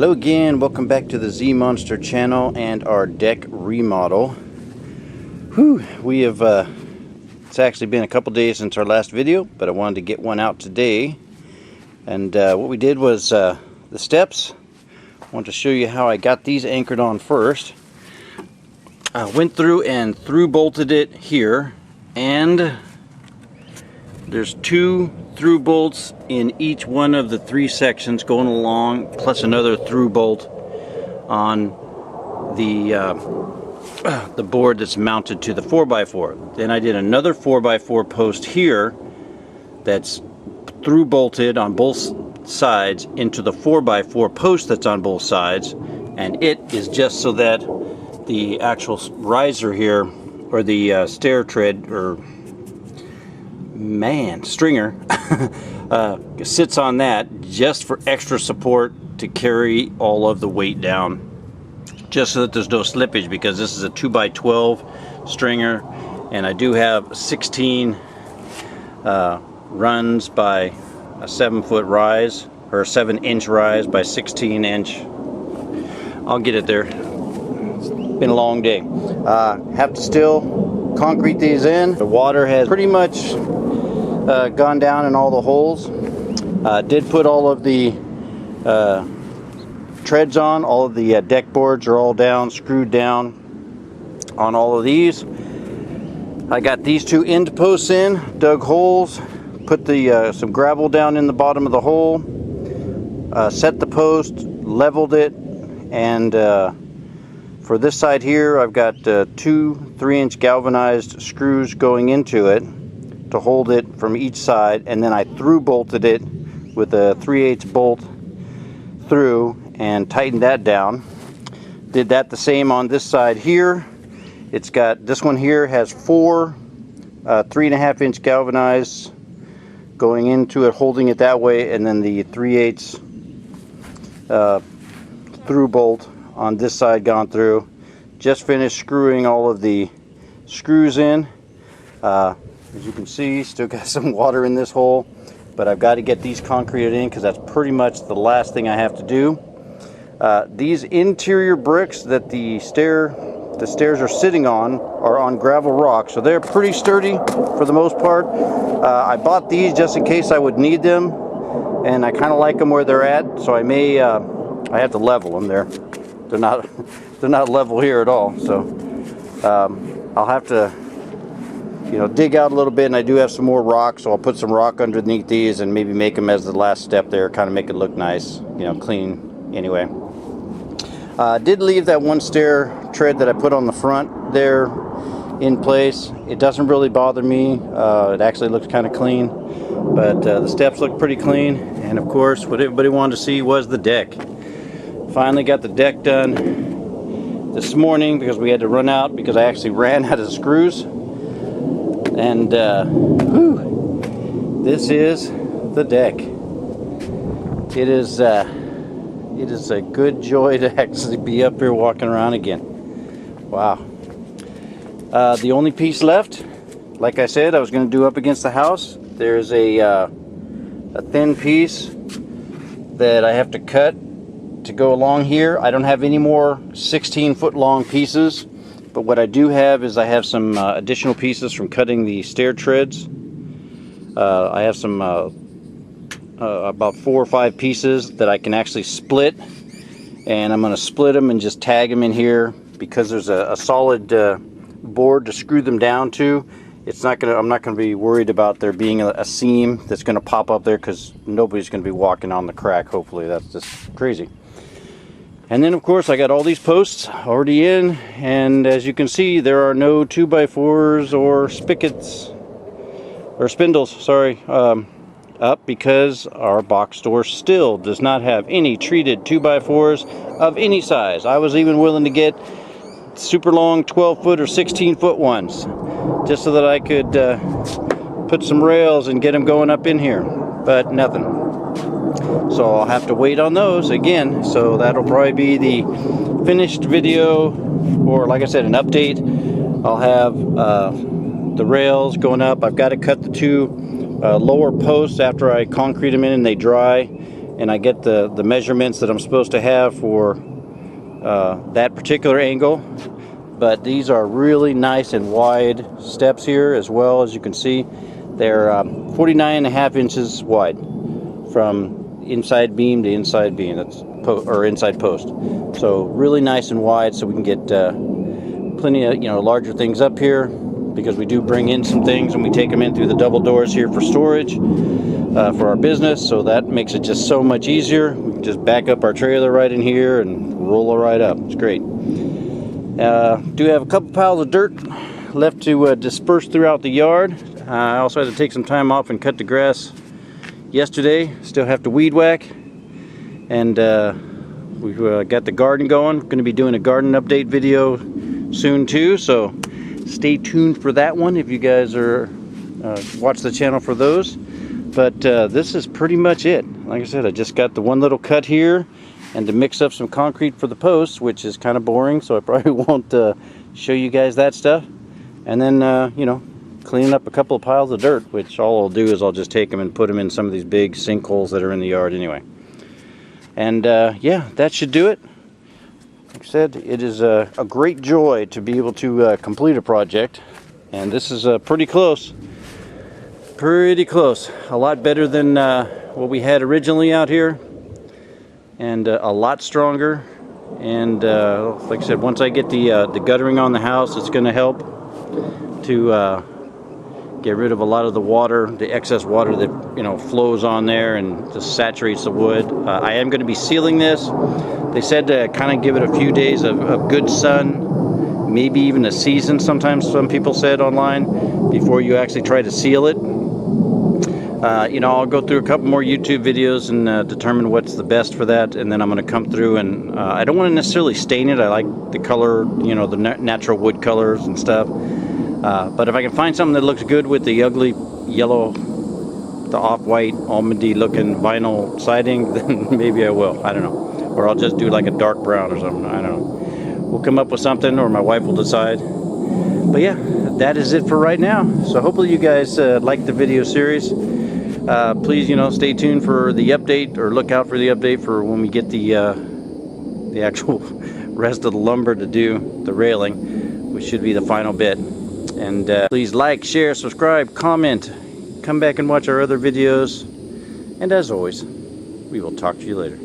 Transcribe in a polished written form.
Hello again, welcome back to the Z Monster channel and our deck remodel. We have, it's actually been a couple days since our last video, but I wanted to get one out today. And what we did was the steps. I want to show you how I got these anchored on first. I went through and bolted it here, and there's two through bolts in each one of the three sections going along, plus another through bolt on the board that's mounted to the 4x4. Then I did another 4x4 post here that's through bolted on both sides into the 4x4 post that's on both sides, and it is just so that the actual riser here, or the stair tread, or stringer sits on that just for extra support to carry all of the weight down, just so that there's no slippage, because this is a 2x12 stringer, and I do have 16 runs by a 7-foot rise, or a 7-inch rise by 16-inch. I'll get it there. It's been a long day. Have to still concrete these in. The water has pretty much gone down in all the holes. Did put all of the treads on. All of the deck boards are all down, screwed down on all of these. I got these two end posts in, dug holes, put the some gravel down in the bottom of the hole, set the post, leveled it, and for this side here I've got two 3-inch galvanized screws going into it to hold it from each side, and then I through bolted it with a 3/8 bolt through and tightened that down. Did that the same on this side here. It's got, this one here has 4 3.5-inch galvanized going into it, holding it that way, and then the 3/8 through bolt on this side gone through. Just finished screwing all of the screws in. As you can see, still got some water in this hole, but I've got to get these concreted in because that's pretty much the last thing I have to do. These interior bricks that the stairs are sitting on are on gravel rock, so they're pretty sturdy for the most part. I bought these just in case I would need them, and I kind of like them where they're at, so I may I have to level them. They're not level here at all, so I'll have to, you know, dig out a little bit, and I do have some more rock, so I'll put some rock underneath these and maybe make them as the last step there, kind of make it look nice, you know, clean anyway. Did leave that one stair tread that I put on the front there in place. It doesn't really bother me. It actually looks kind of clean, but the steps look pretty clean. And of course, what everybody wanted to see was the deck. Finally got the deck done this morning because we had to run out, because I actually ran out of screws. And this is the deck. It is a good joy to actually be up here walking around again. Wow. The only piece left, like I said, I was going to do up against the house. There's a thin piece that I have to cut to go along here. I don't have any more 16-foot long pieces, but what I do have is I have some additional pieces from cutting the stair treads. I have some about 4 or 5 pieces that I can actually split, and I'm going to split them and just tag them in here, because there's a solid board to screw them down to. I'm not going to be worried about there being a seam that's going to pop up there, because nobody's going to be walking on the crack. Hopefully, that's just crazy. And then of course I got all these posts already in, and as you can see, there are no 2x4s or spigots or spindles, sorry, up, because our box store still does not have any treated 2x4s of any size. I was even willing to get super long 12-foot or 16-foot ones, just so that I could put some rails and get them going up in here, but nothing. So I'll have to wait on those again. So that'll probably be the finished video, or like I said, an update. I'll have the rails going up. I've got to cut the two lower posts after I concrete them in and they dry, and I get the measurements that I'm supposed to have for that particular angle. But these are really nice and wide steps here as well. As you can see, they're 49.5 inches wide from inside beam to inside beam. That's or inside post. So really nice and wide, so we can get plenty of larger things up here, because we do bring in some things and we take them in through the double doors here for storage for our business. So that makes it just so much easier. We can just back up our trailer right in here and roll it right up. It's great. Do have a couple piles of dirt left to disperse throughout the yard. I also had to take some time off and cut the grass yesterday. Still have to weed whack. And we've got the garden going. We're going to be doing a garden update video soon too, so stay tuned for that one if you guys are watch the channel for those. But this is pretty much it. Like I said, I just got the one little cut here and to mix up some concrete for the posts, which is kind of boring, so I probably won't show you guys that stuff. And then cleaning up a couple of piles of dirt, which all I'll do is I'll just take them and put them in some of these big sinkholes that are in the yard anyway. And yeah, that should do it. Like I said, it is a great joy to be able to complete a project, and this is pretty close. Pretty close. A lot better than what we had originally out here, and a lot stronger. And like I said, once I get the guttering on the house, it's going to help to get rid of a lot of the water, the excess water that flows on there and just saturates the wood. I am going to be sealing this. They said to kind of give it a few days of good sun, maybe even a season. Sometimes some people said online, before you actually try to seal it. I'll go through a couple more YouTube videos and determine what's the best for that, and then I'm going to come through and I don't want to necessarily stain it. I like the color, the natural wood colors and stuff. But if I can find something that looks good with the ugly yellow, the off-white, almondy looking vinyl siding, then maybe I will. I don't know. Or I'll just do like a dark brown or something. I don't know. We'll come up with something, or my wife will decide. But yeah, that is it for right now. So hopefully you guys like the video series. Please, stay tuned for the update, or look out for the update for when we get the actual rest of the lumber to do the railing, which should be the final bit. And please like, share, subscribe, comment, come back and watch our other videos. And as always, we will talk to you later.